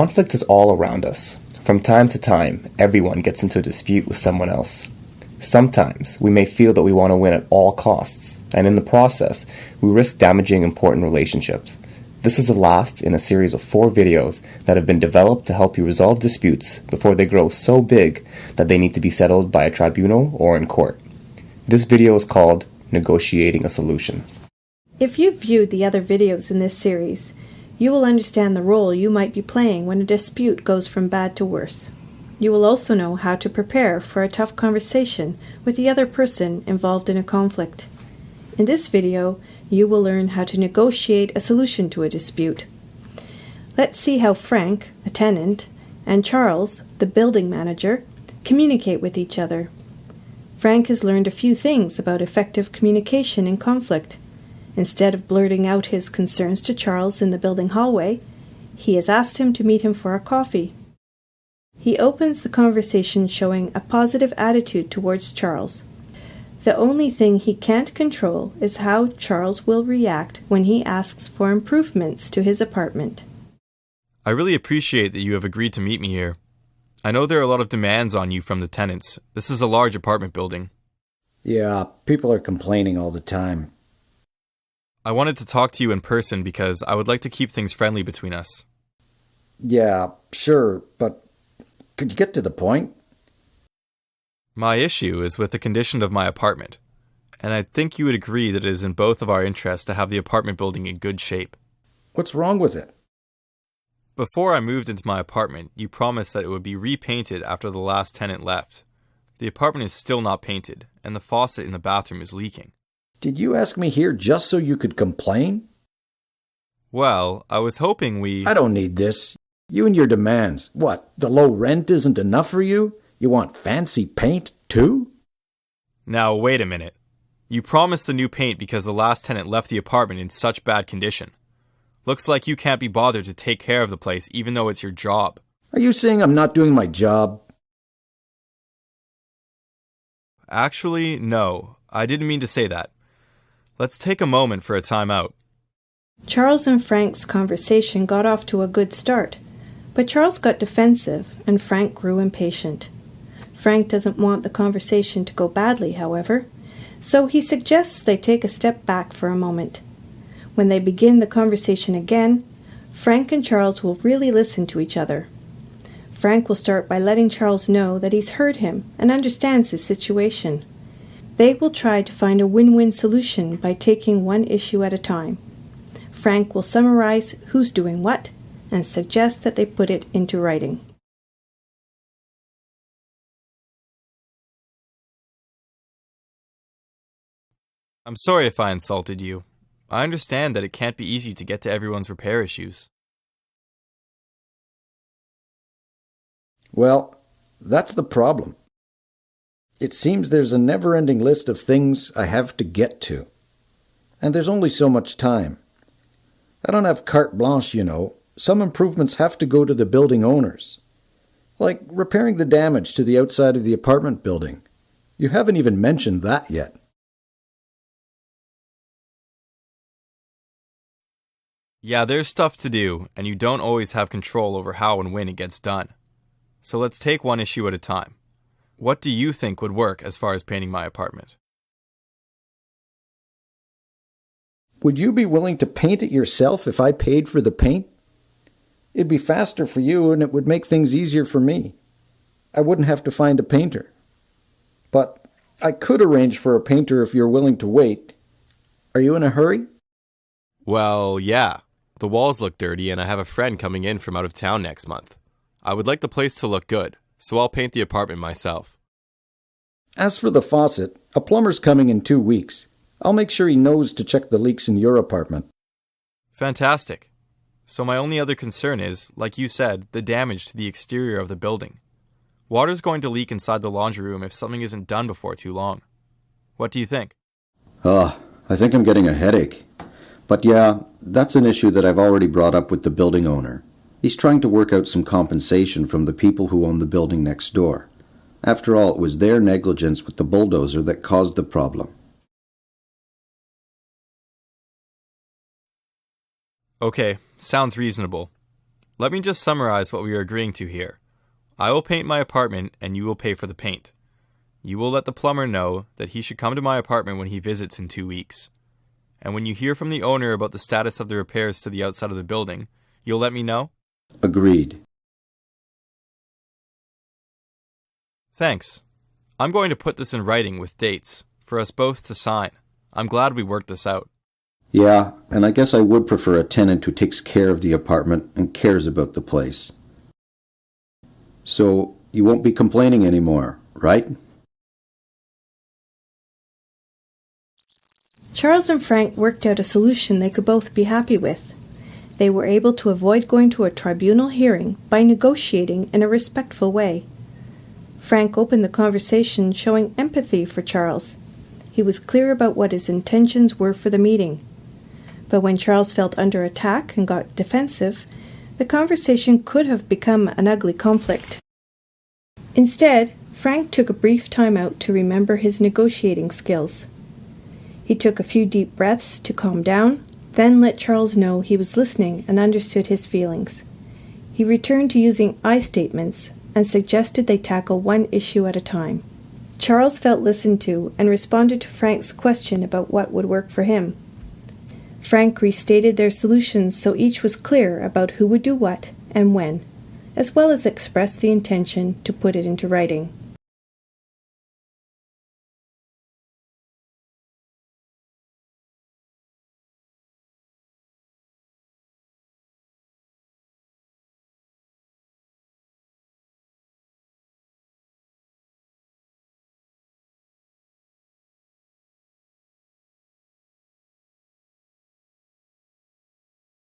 Conflict is all around us. From time to time, everyone gets into a dispute with someone else. Sometimes, we may feel that we want to win at all costs, and in the process, we risk damaging important relationships. This is the last in a series of 4 videos that have been developed to help you resolve disputes before they grow so big that they need to be settled by a tribunal or in court. This video is called Negotiating a Solution. If you've viewed the other videos in this series, you will understand the role you might be playing when a dispute goes from bad to worse. You will also know how to prepare for a tough conversation with the other person involved in a conflict. In this video, you will learn how to negotiate a solution to a dispute. Let's see how Frank, a tenant, and Charles, the building manager, communicate with each other. Frank has learned a few things about effective communication in conflict. Instead of blurting out his concerns to Charles in the building hallway, he has asked him to meet him for a coffee. He opens the conversation showing a positive attitude towards Charles. The only thing he can't control is how Charles will react when he asks for improvements to his apartment. I really appreciate that you have agreed to meet me here. I know there are a lot of demands on you from the tenants. This is a large apartment building. Yeah, people are complaining all the time. I wanted to talk to you in person because I would like to keep things friendly between us. Yeah, sure, but could you get to the point? My issue is with the condition of my apartment, and I think you would agree that it is in both of our interests to have the apartment building in good shape. What's wrong with it? Before I moved into my apartment, you promised that it would be repainted after the last tenant left. The apartment is still not painted, and the faucet in the bathroom is leaking. Did you ask me here just so you could complain? Well, I was hoping I don't need this. You and your demands. What, the low rent isn't enough for you? You want fancy paint, too? Now, wait a minute. You promised the new paint because the last tenant left the apartment in such bad condition. Looks like you can't be bothered to take care of the place even though it's your job. Are you saying I'm not doing my job? Actually, no. I didn't mean to say that. Let's take a moment for a timeout. Charles and Frank's conversation got off to a good start, but Charles got defensive and Frank grew impatient. Frank doesn't want the conversation to go badly, however, so he suggests they take a step back for a moment. When they begin the conversation again, Frank and Charles will really listen to each other. Frank will start by letting Charles know that he's heard him and understands his situation. They will try to find a win-win solution by taking one issue at a time. Frank will summarize who's doing what and suggest that they put it into writing. I'm sorry if I insulted you. I understand that it can't be easy to get to everyone's repair issues. Well, that's the problem. It seems there's a never-ending list of things I have to get to. And there's only so much time. I don't have carte blanche, you know. Some improvements have to go to the building owners. Like repairing the damage to the outside of the apartment building. You haven't even mentioned that yet. Yeah, there's stuff to do, and you don't always have control over how and when it gets done. So let's take one issue at a time. What do you think would work as far as painting my apartment? Would you be willing to paint it yourself if I paid for the paint? It'd be faster for you and it would make things easier for me. I wouldn't have to find a painter. But I could arrange for a painter if you're willing to wait. Are you in a hurry? Well, yeah. The walls look dirty and I have a friend coming in from out of town next month. I would like the place to look good, so I'll paint the apartment myself. As for the faucet, a plumber's coming in 2 weeks. I'll make sure he knows to check the leaks in your apartment. Fantastic. So my only other concern is, like you said, the damage to the exterior of the building. Water's going to leak inside the laundry room if something isn't done before too long. What do you think? I think I'm getting a headache. But yeah, that's an issue that I've already brought up with the building owner. He's trying to work out some compensation from the people who own the building next door. After all, it was their negligence with the bulldozer that caused the problem. Okay, sounds reasonable. Let me just summarize what we are agreeing to here. I will paint my apartment and you will pay for the paint. You will let the plumber know that he should come to my apartment when he visits in 2 weeks. And when you hear from the owner about the status of the repairs to the outside of the building, you'll let me know? Agreed. Thanks. I'm going to put this in writing with dates, for us both to sign. I'm glad we worked this out. Yeah, and I guess I would prefer a tenant who takes care of the apartment and cares about the place. So, you won't be complaining anymore, right? Charles and Frank worked out a solution they could both be happy with. They were able to avoid going to a tribunal hearing by negotiating in a respectful way. Frank opened the conversation showing empathy for Charles. He was clear about what his intentions were for the meeting. But when Charles felt under attack and got defensive, the conversation could have become an ugly conflict. Instead, Frank took a brief time out to remember his negotiating skills. He took a few deep breaths to calm down, then let Charles know he was listening and understood his feelings. He returned to using I statements and suggested they tackle one issue at a time. Charles felt listened to and responded to Frank's question about what would work for him. Frank restated their solutions so each was clear about who would do what and when, as well as expressed the intention to put it into writing.